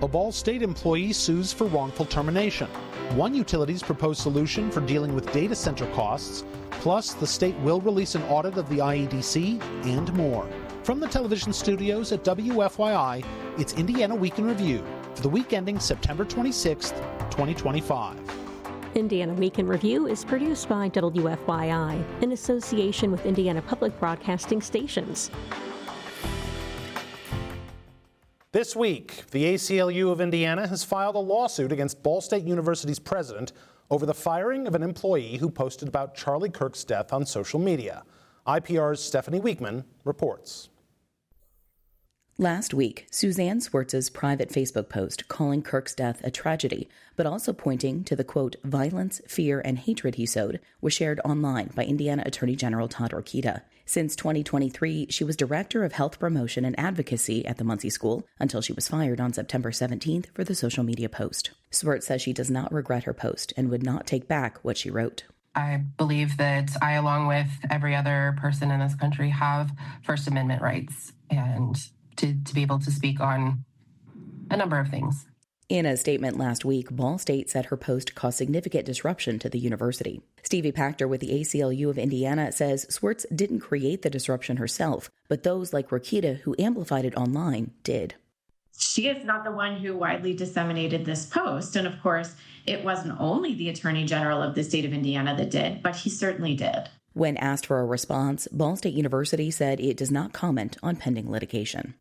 A Ball State employee sues for wrongful termination. One utility's proposed solution for dealing with data center costs. Plus, the state will release an audit of the IEDC and more. From the television studios at WFYI, it's Indiana Week in Review for the week ending September 26th, 2025. Indiana Week in Review is produced by WFYI in association with Indiana Public Broadcasting Stations. This week, the ACLU of Indiana has filed a lawsuit against Ball State University's president over the firing of an employee who posted about Charlie Kirk's death on social media. IPR's Stephanie Weekman reports. Last week, Suzanne Swartz's private Facebook post calling Kirk's death a tragedy, but also pointing to the, quote, violence, fear, and hatred he sowed, was shared online by Indiana Attorney General Todd Rokita. Since 2023, she was Director of Health Promotion and Advocacy at the Muncie School until she was fired on September 17th for the social media post. Swartz says she does not regret her post and would not take back what she wrote. I believe that I, along with every other person in this country, have First Amendment rights and to be able to speak on a number of things. In a statement last week, Ball State said her post caused significant disruption to the university. Stevie Pachter with the ACLU of Indiana says Swartz didn't create the disruption herself, but those like Rokita who amplified it online did. She is not the one who widely disseminated this post. And of course, it wasn't only the Attorney General of the state of Indiana that did, but he certainly did. When asked for a response, Ball State University said it does not comment on pending litigation.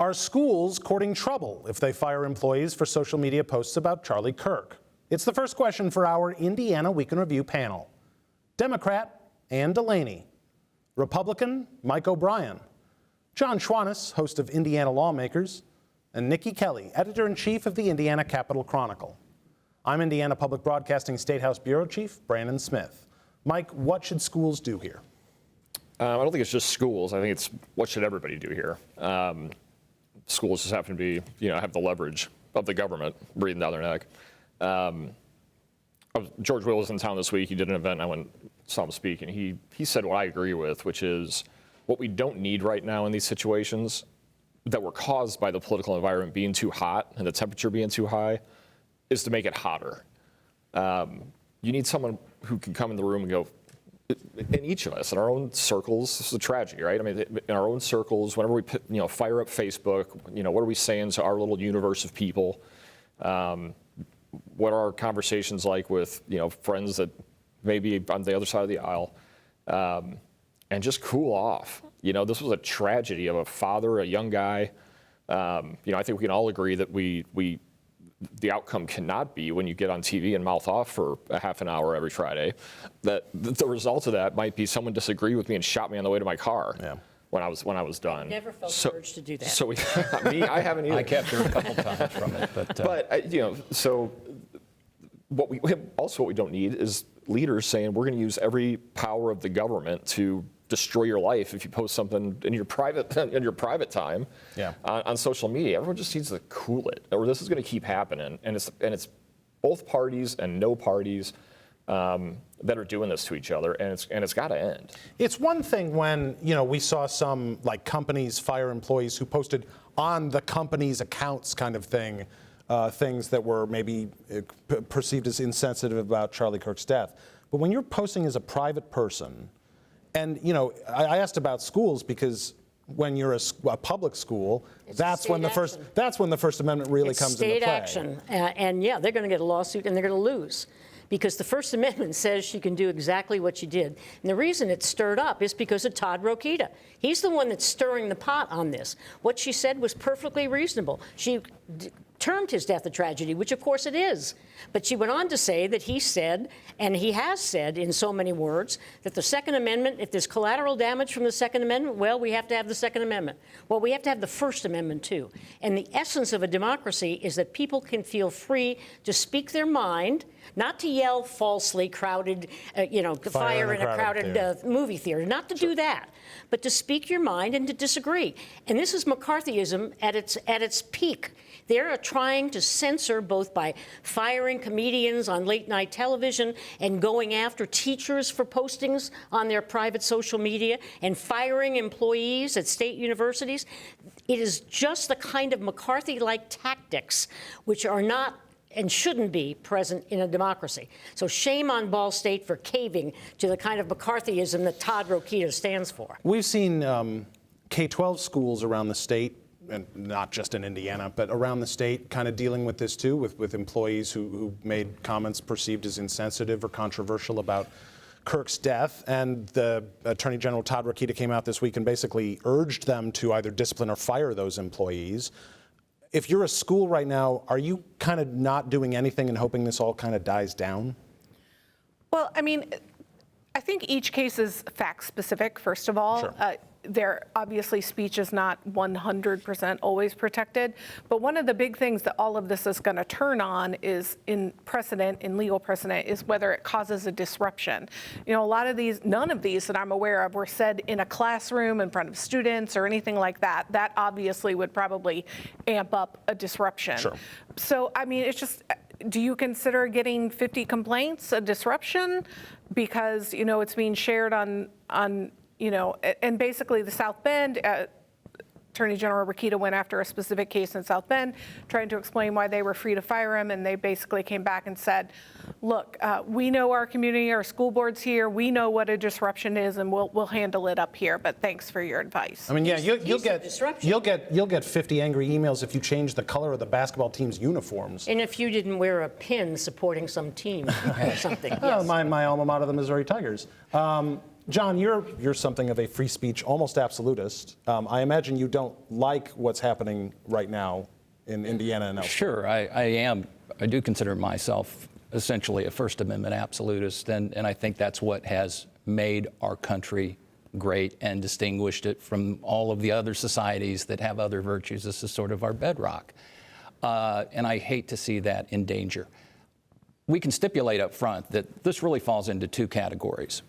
Are schools courting trouble if they fire employees for social media posts about Charlie Kirk? It's the first question for our Indiana Week in Review panel. Democrat Ann Delaney, Republican Mike O'Brien, John Schwannis, host of Indiana Lawmakers, and Nikki Kelly, editor-in-chief of the Indiana Capitol Chronicle. I'm Indiana Public Broadcasting State House Bureau Chief Brandon Smith. Mike, what should schools do here? I don't think it's just schools. I think it's what should everybody do here. Schools just happen to be, have the leverage of the government breathing down their neck. George Will was in town this week. He did an event. I went and saw him speak, and he said what I agree with, which is what we don't need right now in these situations that were caused by the political environment being too hot and the temperature being too high is to make it hotter. You need someone who can come in the room and go, in each of us, in our own circles, this is a tragedy, right? I mean, in our own circles, whenever we fire up Facebook, what are we saying to our little universe of people? What are our conversations like with, friends that may be on the other side of the aisle? And just cool off. This was a tragedy of a father, a young guy. I think we can all agree that the outcome cannot be when you get on TV and mouth off for a half an hour every Friday, that the result of that might be someone disagreed with me and shot me on the way to my car when I was done. Never felt the urge to do that. So I haven't either. I captured a couple times from it. So what we don't need is leaders saying we're going to use every power of the government to destroy your life if you post something in your private time on social media. Everyone just needs to cool it, or this is going to keep happening. And it's both parties and no parties that are doing this to each other, and it's got to end. It's one thing when we saw some companies fire employees who posted on the company's accounts, kind of thing, things that were maybe perceived as insensitive about Charlie Kirk's death. But when you're posting as a private person. And, I asked about schools because when you're a public school, that's when the First Amendment really comes into play. State action. And they're going to get a lawsuit and they're going to lose. Because the First Amendment says she can do exactly what she did. And the reason it's stirred up is because of Todd Rokita. He's the one that's stirring the pot on this. What she said was perfectly reasonable. She termed his death a tragedy, which of course it is. But she went on to say that he said, and he has said in so many words, that the Second Amendment, if there's collateral damage from the Second Amendment, well, we have to have the Second Amendment. Well, we have to have the First Amendment too. And the essence of a democracy is that people can feel free to speak their mind, not to yell falsely crowded, fire in a crowded movie theater, not to do that, but to speak your mind and to disagree. And this is McCarthyism at its peak. They're trying to censor both by firing comedians on late night television and going after teachers for postings on their private social media and firing employees at state universities. It is just the kind of McCarthy-like tactics which are not and shouldn't be present in a democracy. So shame on Ball State for caving to the kind of McCarthyism that Todd Rokita stands for. We've seen K-12 schools around the state, and not just in Indiana, but around the state, kind of dealing with this too, with employees who made comments perceived as insensitive or controversial about Kirk's death. And the Attorney General Todd Rokita came out this week and basically urged them to either discipline or fire those employees. If you're a school right now, are you kind of not doing anything and hoping this all kind of dies down? Well, I mean, I think each case is fact specific, first of all. Sure. There, obviously, speech is not 100% always protected. But one of the big things that all of this is going to turn on is in legal precedent, is whether it causes a disruption. You know, a lot of these, none of these that I'm aware of were said in a classroom in front of students or anything like that. That obviously would probably amp up a disruption. Sure. So, I mean, it's just, do you consider getting 50 complaints a disruption? Because, you know, it's being shared on you know, and basically the South Bend, Attorney General Rokita went after a specific case in South Bend, trying to explain why they were free to fire him, and they basically came back and said, look, we know our community, our school board's here, we know what a disruption is, and we'll handle it up here, but thanks for your advice. I mean, yeah, you'll get 50 angry emails if you change the color of the basketball team's uniforms. And if you didn't wear a pin supporting some team or something. Well, Yes. my alma mater, the Missouri Tigers. John, you're something of a free speech, almost absolutist. I imagine you don't like what's happening right now in Indiana and elsewhere. Sure, I am. I do consider myself essentially a First Amendment absolutist, and I think that's what has made our country great and distinguished it from all of the other societies that have other virtues. This is sort of our bedrock. And I hate to see that in danger. We can stipulate up front that this really falls into two categories.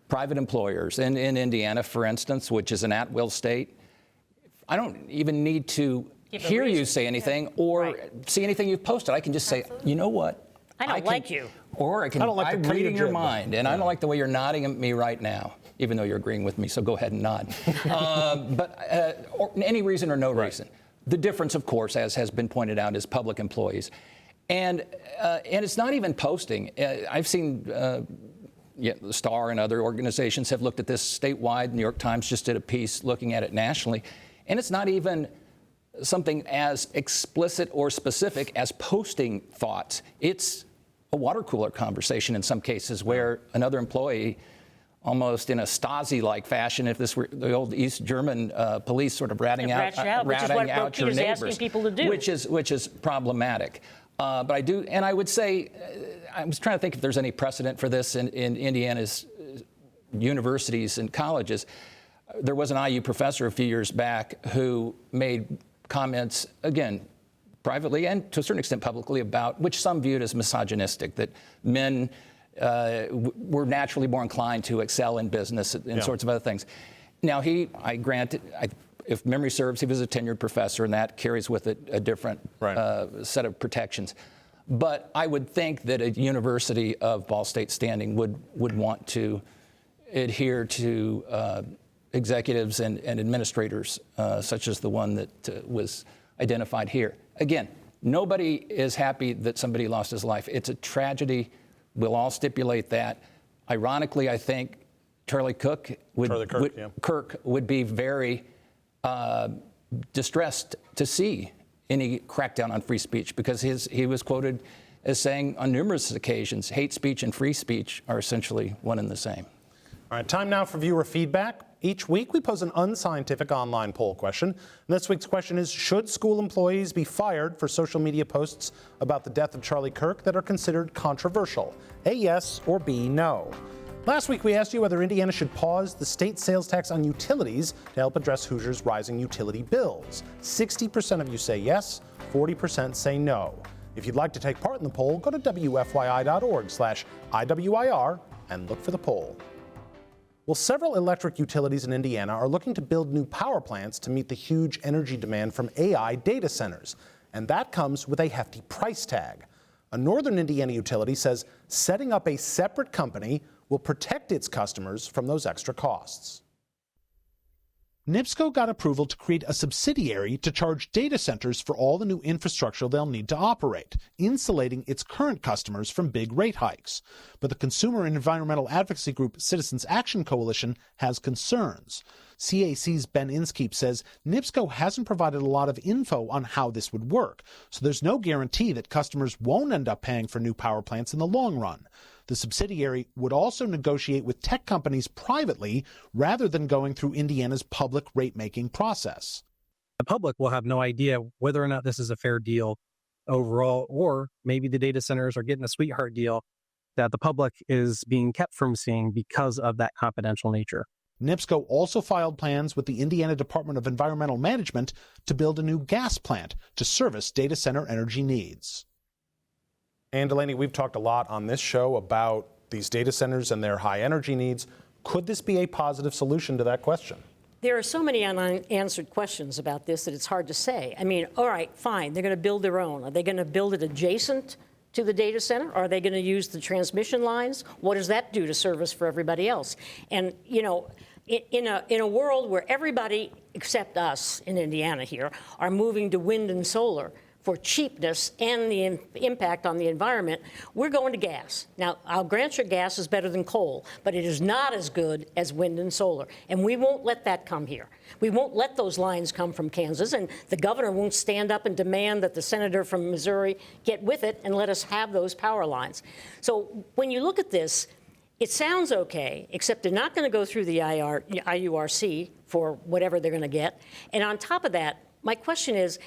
Private employers. In Indiana, for instance, which is an at-will state, I don't even need to hear you say anything or see anything you've posted. I can just say, you know what? I don't like you. Or I can, I'm reading your mind, and yeah. I don't like the way you're nodding at me right now, even though you're agreeing with me, so go ahead and nod. Or any reason or no reason. The difference, of course, as has been pointed out, is public employees. And it's not even posting. I've seen the Star and other organizations have looked at this statewide. New York Times just did a piece looking at it nationally. And it's not even something as explicit or specific as posting thoughts. It's a water cooler conversation in some cases where another employee, almost in a Stasi-like fashion, if this were the old East German police sort of ratting out your neighbors, asking people to do. which is problematic. But I do, and I would say, I was trying to think if there's any precedent for this in Indiana's universities and colleges. There was an IU professor a few years back who made comments, again, privately and to a certain extent publicly, about which some viewed as misogynistic, that men were naturally more inclined to excel in business and sorts of other things. Now, I grant, if memory serves, he was a tenured professor, and that carries with it a different set of protections. But I would think that a university of Ball State standing would want to adhere to executives and administrators, such as the one that was identified here. Again, nobody is happy that somebody lost his life. It's a tragedy. We'll all stipulate that. Ironically, I think Charlie Kirk would be very distressed to see any crackdown on free speech, because he was quoted as saying on numerous occasions, hate speech and free speech are essentially one and the same. All right, time now for viewer feedback. Each week we pose an unscientific online poll question. And this week's question is, should school employees be fired for social media posts about the death of Charlie Kirk that are considered controversial? A, yes, or B, no. Last week we asked you whether Indiana should pause the state sales tax on utilities to help address Hoosiers' rising utility bills. 60% of you say yes, 40% say no. If you'd like to take part in the poll, go to WFYI.org/IWIR and look for the poll. Well, several electric utilities in Indiana are looking to build new power plants to meet the huge energy demand from AI data centers. and that comes with a hefty price tag. A northern Indiana utility says setting up a separate company will protect its customers from those extra costs. NIPSCO got approval to create a subsidiary to charge data centers for all the new infrastructure they'll need to operate, insulating its current customers from big rate hikes. But the consumer and environmental advocacy group Citizens Action Coalition has concerns. CAC's Ben Inskeep says NIPSCO hasn't provided a lot of info on how this would work, so there's no guarantee that customers won't end up paying for new power plants in the long run. The subsidiary would also negotiate with tech companies privately rather than going through Indiana's public rate-making process. The public will have no idea whether or not this is a fair deal overall, or maybe the data centers are getting a sweetheart deal that the public is being kept from seeing because of that confidential nature. NIPSCO also filed plans with the Indiana Department of Environmental Management to build a new gas plant to service data center energy needs. And Delaney, we've talked a lot on this show about these data centers and their high energy needs. Could this be a positive solution to that question? There are so many unanswered questions about this that it's hard to say. I mean, all right, fine, they're going to build their own. Are they going to build it adjacent to the data center? Are they going to use the transmission lines? What does that do to service for everybody else? And, you know, in a world where everybody except us in Indiana here are moving to wind and solar for cheapness and the impact on the environment, we're going to gas. Now, I'll grant you gas is better than coal, but it is not as good as wind and solar. And we won't let that come here. We won't let those lines come from Kansas, and the governor won't stand up and demand that the senator from Missouri get with it and let us have those power lines. So when you look at this, it sounds okay, except they're not going to go through the IURC for whatever they're going to get. And on top of that, my question is,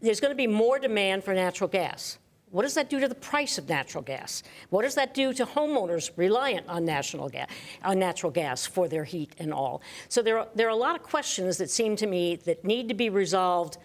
there's going to be more demand for natural gas. What does that do to the price of natural gas? What does that do to homeowners reliant on natural gas for their heat and all? So there are a lot of questions that seem to me that need to be resolved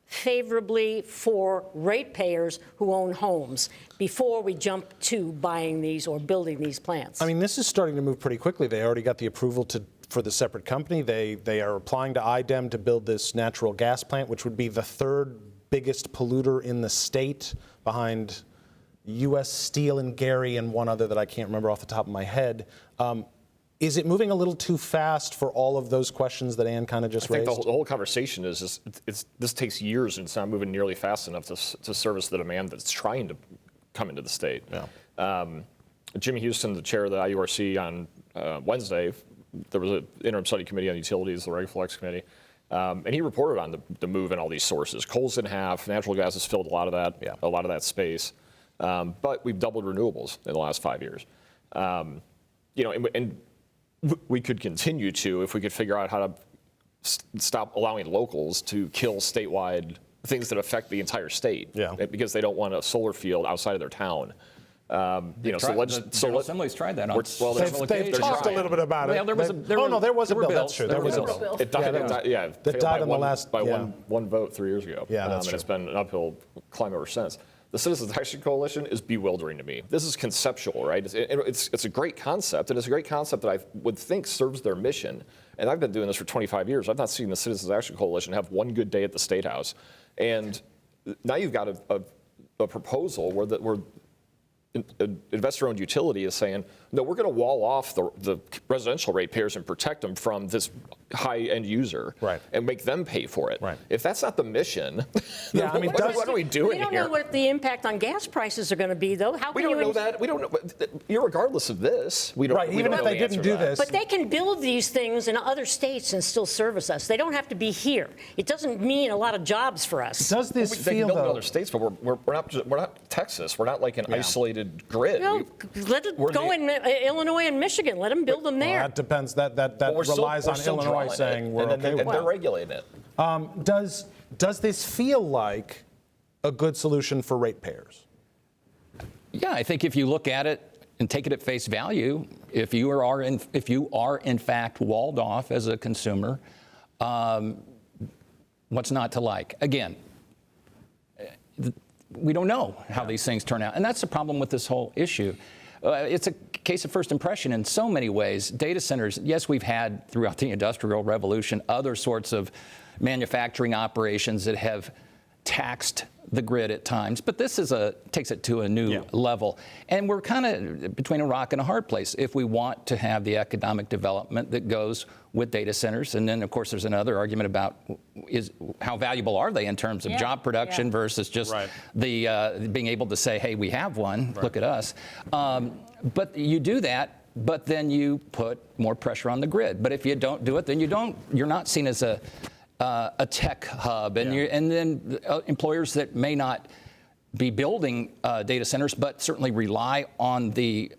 favorably for ratepayers who own homes before we jump to buying these or building these plants. I mean, this is starting to move pretty quickly. They already got the approval for the separate company. They are applying to IDEM to build this natural gas plant, which would be the third biggest polluter in the state behind U.S. Steel and Gary and one other that I can't remember off the top of my head. Is it moving a little too fast for all of those questions that Ann kind of just raised? I think the whole conversation is this takes years and it's not moving nearly fast enough to service the demand that's trying to come into the state. Yeah. Jimmy Houston, the chair of the IURC, on Wednesday, there was an interim study committee on utilities, the Wrongful committee, and he reported on the move in all these sources. Coal's in half, natural gas has filled a lot of that space, but we've doubled renewables in the last 5 years. You know, and we could continue to if we could figure out how to stop allowing locals to kill statewide things that affect the entire state, because they don't want a solar field outside of their town. You know, the Assembly's tried that on several occasions. They've talked a little bit about it. Well, there was a bill. That's true. There was a bill. It died in the last by one vote 3 years ago. Yeah, that's and true. It's been an uphill climb ever since. The Citizens Action Coalition is bewildering to me. This is conceptual, right? It's a great concept, and it's a great concept that I would think serves their mission. And I've been doing this for 25 years. I've not seen the Citizens Action Coalition have one good day at the State House. And now you've got a proposal where an investor-owned utility is saying, no, we're going to wall off the residential ratepayers and protect them from this high-end user, and make them pay for it. Right. If that's not the mission, yeah, I mean, what are we doing here? We don't know what the impact on gas prices are going to be, though. How we can don't know that. We don't know. Regardless of this, we don't. Right. Even if they didn't do this, but they can build these things in other states and still service us. They don't have to be here. It doesn't mean a lot of jobs for us. Does this they feel can build in though? other states, but we're not Texas. We're not like an isolated grid. No, let it go in Illinois and Michigan. Let them build them there. That depends. That relies on Illinois saying we're okay with it. They're regulating it. Does this feel like a good solution for ratepayers? Yeah, I think if you look at it and take it at face value, if you are in fact walled off as a consumer, what's not to like? Again, we don't know how these things turn out, and that's the problem with this whole issue. It's a case of first impression in so many ways. Data centers, yes, we've had throughout the Industrial Revolution other sorts of manufacturing operations that have taxed the grid at times, but this is takes it to a new level. And we're kind of between a rock and a hard place if we want to have the economic development that goes with data centers. And then, of course, there's another argument about how valuable are they in terms of job production versus just the being able to say, hey, we have one, look at us. But you do that, but then you put more pressure on the grid. But if you don't do it, then you're not seen as a tech hub, and then employers that may not be building data centers, but certainly rely on the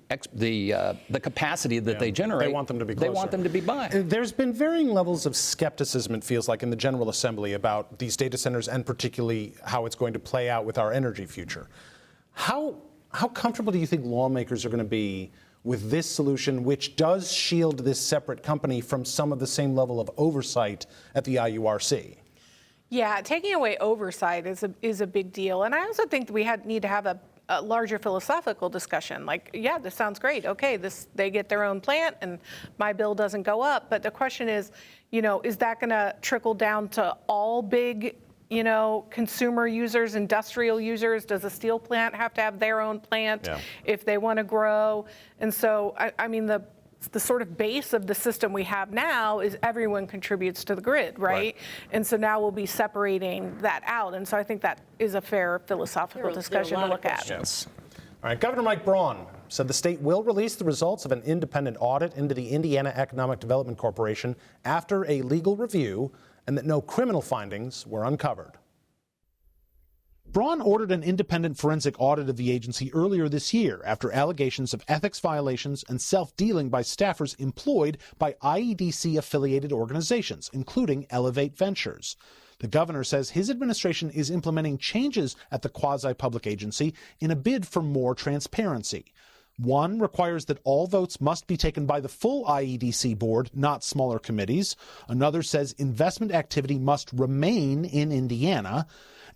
capacity that they generate. They want them to be closer. They want them to be by. There's been varying levels of skepticism, it feels like, in the General Assembly about these data centers and particularly how it's going to play out with our energy future. How comfortable do you think lawmakers are going to be with this solution, which does shield this separate company from some of the same level of oversight at the IURC? Yeah, taking away oversight is a big deal. And I also think that we need to have a larger philosophical discussion. Like, yeah, this sounds great. Okay, they get their own plant and my bill doesn't go up. But the question is, is that going to trickle down to all big consumer users, industrial users? Does a steel plant have to have their own plant if they want to grow? And so, I mean, the sort of base of the system we have now is everyone contributes to the grid, right? And so now we'll be separating that out. And so I think that is a fair philosophical discussion to look at. All right, Governor Mike Braun said the state will release the results of an independent audit into the Indiana Economic Development Corporation after a legal review, and that no criminal findings were uncovered. Braun ordered an independent forensic audit of the agency earlier this year after allegations of ethics violations and self-dealing by staffers employed by IEDC-affiliated organizations, including Elevate Ventures. The governor says his administration is implementing changes at the quasi-public agency in a bid for more transparency. One requires that all votes must be taken by the full IEDC board, not smaller committees. Another says investment activity must remain in Indiana.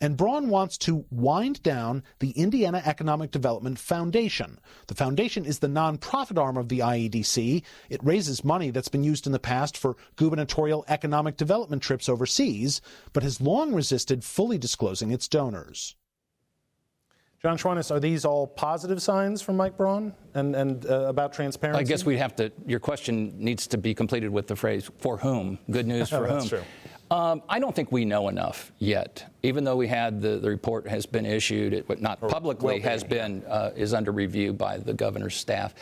And Braun wants to wind down the Indiana Economic Development Foundation. The foundation is the nonprofit arm of the IEDC. It raises money that's been used in the past for gubernatorial economic development trips overseas, but has long resisted fully disclosing its donors. John Schwanitz, are these all positive signs from Mike Braun and about transparency? I guess we'd have to, your question needs to be completed with the phrase, for whom? Good news for whom? That's true. I don't think we know enough yet. Even though we had the report has been issued, but not publicly, is under review by the governor's staff.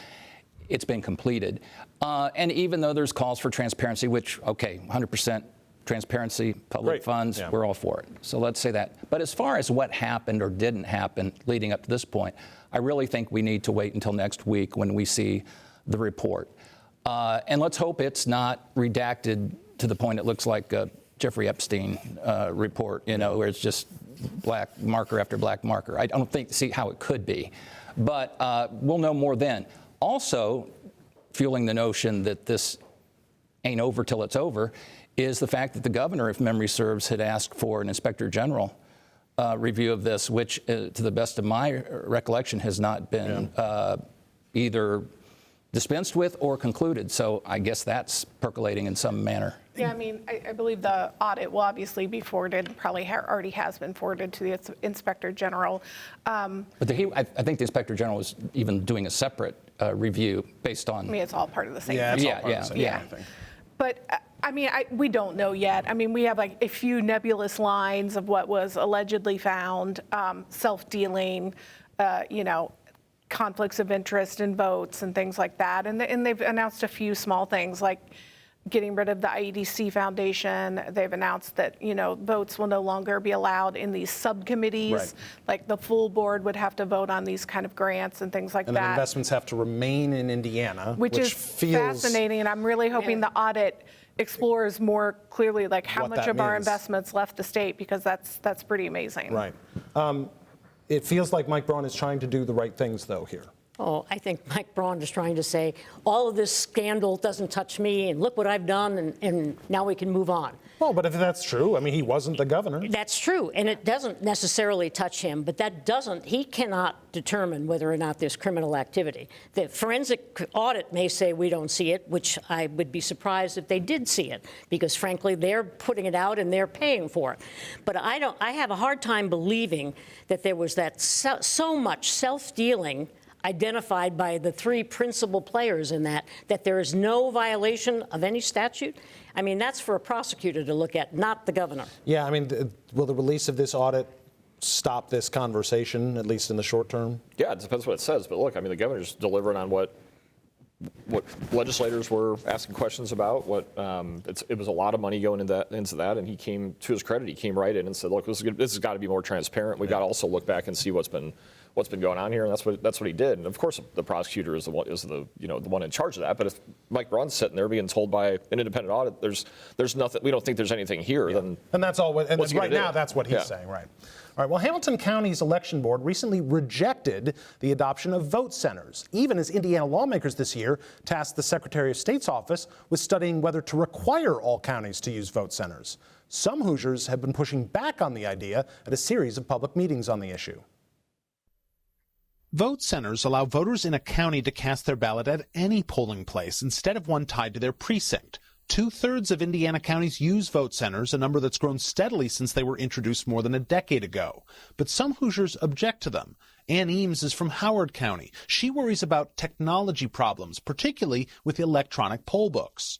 It's been completed. And even though there's calls for transparency, which, okay, 100% transparency, public funds, we're all for it. So let's say that. But as far as what happened or didn't happen leading up to this point, I really think we need to wait until next week when we see the report. And let's hope it's not redacted to the point it looks like a Jeffrey Epstein report, where it's just black marker after black marker. I don't see how it could be. But we'll know more then. Also, fueling the notion that this ain't over till it's over is the fact that the governor, if memory serves, had asked for an inspector general review of this, which, to the best of my recollection, has not been either dispensed with or concluded. So I guess that's percolating in some manner. Yeah, I mean, I believe the audit will obviously be forwarded, probably already has been forwarded to the Inspector General. But I think the Inspector General is even doing a separate review based on... I mean, it's all part of the same thing. Yeah, it's all part of the same thing. But, I mean, we don't know yet. I mean, we have like a few nebulous lines of what was allegedly found, self-dealing, conflicts of interest in votes and things like that. And they've announced a few small things like getting rid of the IEDC Foundation. They've announced that, votes will no longer be allowed in these subcommittees. Right. Like the full board would have to vote on these kind of grants and things like that. And the investments have to remain in Indiana, which is fascinating. And I'm really hoping the audit explores more clearly like how much of our investments left the state, because that's pretty amazing. Right. It feels like Mike Braun is trying to do the right things, though, here. Oh, I think Mike Braun is trying to say, all of this scandal doesn't touch me, and look what I've done, and now we can move on. Well, but if that's true, I mean, he wasn't the governor. That's true, and it doesn't necessarily touch him, but he cannot determine whether or not there's criminal activity. The forensic audit may say we don't see it, which I would be surprised if they did see it, because frankly, they're putting it out and they're paying for it. But I have a hard time believing that there was that so much self-dealing identified by the three principal players in that there is no violation of any statute. I mean, that's for a prosecutor to look at, not the governor. Yeah, I mean, will the release of this audit stop this conversation, at least in the short term? Yeah, it depends what it says. But look, I mean, the governor's delivering on what legislators were asking questions about. It was a lot of money going into that, and he came, to his credit, he came right in and said, look, this has got to be more transparent. We've got to also look back and see what's been going on here, and that's what he did. And of course, the prosecutor is the one in charge of that. But if Mike Braun's sitting there being told by an independent audit, there's nothing. We don't think there's anything here. Yeah. And that's all. And right now, that's what he's saying, right? All right. Well, Hamilton County's election board recently rejected the adoption of vote centers, even as Indiana lawmakers this year tasked the Secretary of State's office with studying whether to require all counties to use vote centers. Some Hoosiers have been pushing back on the idea at a series of public meetings on the issue. Vote centers allow voters in a county to cast their ballot at any polling place instead of one tied to their precinct. 2/3 of Indiana counties use vote centers, a number that's grown steadily since they were introduced more than a decade ago. But some Hoosiers object to them. Ann Eames is from Howard County. She worries about technology problems, particularly with electronic poll books.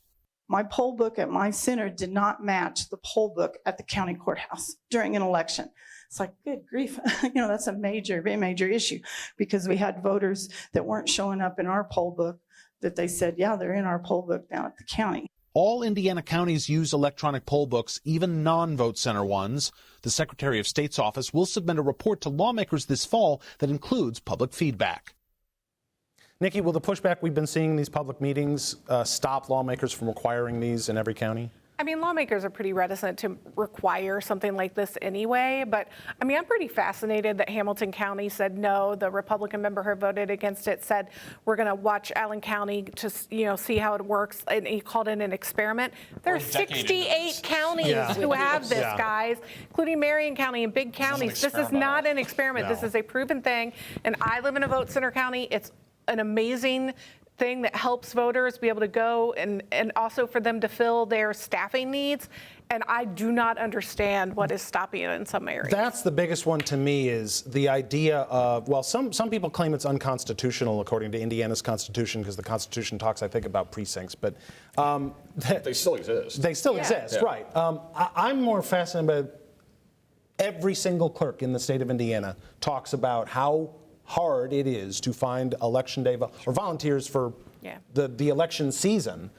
My poll book at my center did not match the poll book at the county courthouse during an election. It's like, good grief, that's a very major issue, because we had voters that weren't showing up in our poll book that they said, yeah, they're in our poll book down at the county. All Indiana counties use electronic poll books, even non-vote center ones. The Secretary of State's office will submit a report to lawmakers this fall that includes public feedback. Nikki, will the pushback we've been seeing in these public meetings stop lawmakers from requiring these in every county? I mean, lawmakers are pretty reticent to require something like this anyway, but I mean, I'm pretty fascinated that Hamilton County said no. The Republican member who voted against it said, we're going to watch Allen County to, see how it works, and he called it an experiment. There are 68 counties who have this, guys, including Marion County and big counties. This is not an experiment. No. This is a proven thing, and I live in a vote center county. It's an amazing thing that helps voters be able to go and also for them to fill their staffing needs. And I do not understand what is stopping it in some areas. That's the biggest one to me, is the idea of, well, some people claim it's unconstitutional according to Indiana's Constitution, because the Constitution talks, I think, about precincts, but they still exist. They still exist, right. I'm more fascinated by every single clerk in the state of Indiana talks about how hard it is to find election day or volunteers for the election season.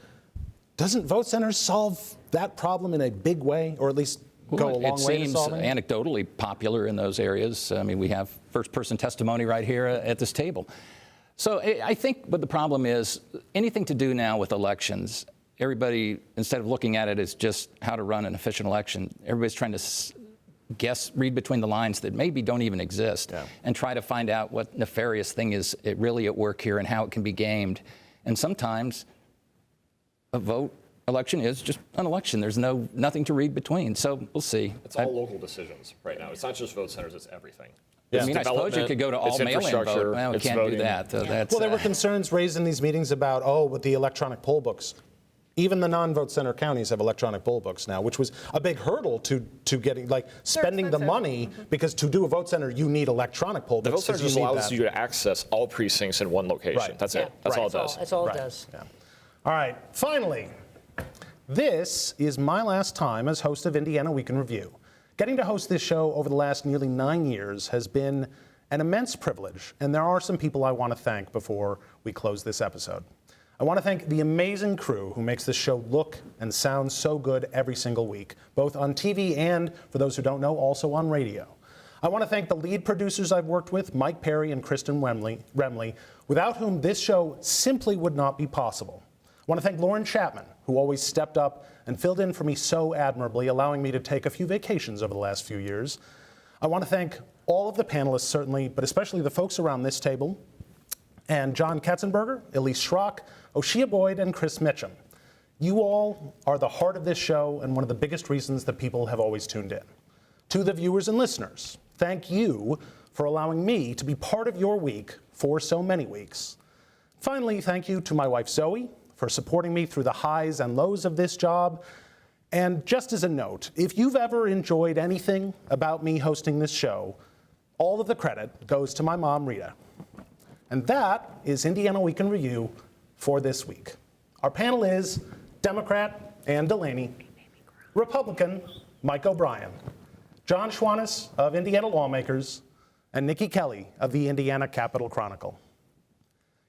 Doesn't vote centers solve that problem in a big way, or at least go a long way to solving it? It seems anecdotally popular in those areas. I mean, we have first-person testimony right here at this table. So I think what the problem is, anything to do now with elections, everybody, instead of looking at it as just how to run an efficient election, everybody's trying to read between the lines that maybe don't even exist, and try to find out what nefarious thing is really at work here and how it can be gamed. And sometimes a vote election is just an election. There's nothing to read between. So we'll see. It's all local decisions right now. It's not just vote centers, it's everything. I mean, I suppose you could go to all mail-in vote. Well, we can't do that. Well, there were concerns raised in these meetings about, with the electronic poll books. Even the non-vote center counties have electronic poll books now, which was a big hurdle to getting, spending the money, because to do a vote center, you need electronic poll books. The vote center just allows you to access all precincts in one location. Right. That's it. That's all it does. That's all it does. Yeah. All right, finally, this is my last time as host of Indiana Week in Review. Getting to host this show over the last nearly 9 years has been an immense privilege, and there are some people I want to thank before we close this episode. I want to thank the amazing crew who makes this show look and sound so good every single week, both on TV and, for those who don't know, also on radio. I want to thank the lead producers I've worked with, Mike Perry and Kristen Remley, without whom this show simply would not be possible. I want to thank Lauren Chapman, who always stepped up and filled in for me so admirably, allowing me to take a few vacations over the last few years. I want to thank all of the panelists, certainly, but especially the folks around this table. and John Katzenberger, Elise Schrock, Oshia Boyd, and Chris Mitchum. You all are the heart of this show and one of the biggest reasons that people have always tuned in. To the viewers and listeners, thank you for allowing me to be part of your week for so many weeks. Finally, thank you to my wife Zoe for supporting me through the highs and lows of this job. And just as a note, if you've ever enjoyed anything about me hosting this show, all of the credit goes to my mom, Rita. And that is Indiana Week in Review for this week. Our panel is Democrat Ann Delaney, Republican Mike O'Brien, John Schwannis of Indiana Lawmakers, and Nikki Kelly of the Indiana Capitol Chronicle.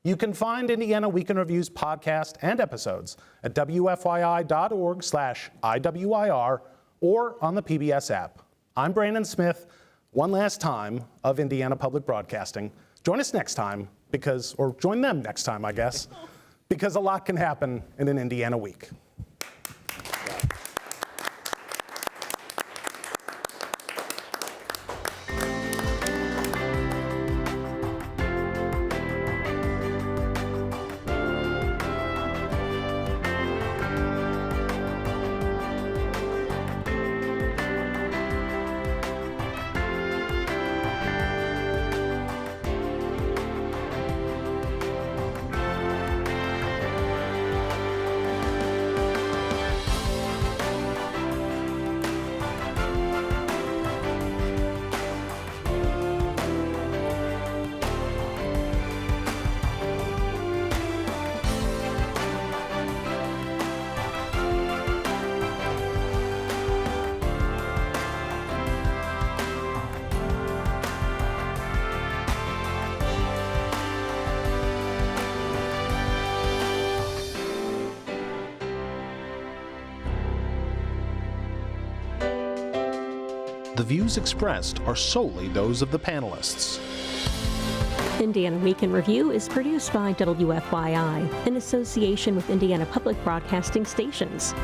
You can find Indiana Week in Review's podcast and episodes at WFYI.org/IWIR or on the PBS app. I'm Brandon Smith, one last time of Indiana Public Broadcasting. Join us next time or join them next time, I guess, because a lot can happen in an Indiana week. The views expressed are solely those of the panelists. Indiana Week in Review is produced by WFYI in association with Indiana Public Broadcasting Stations.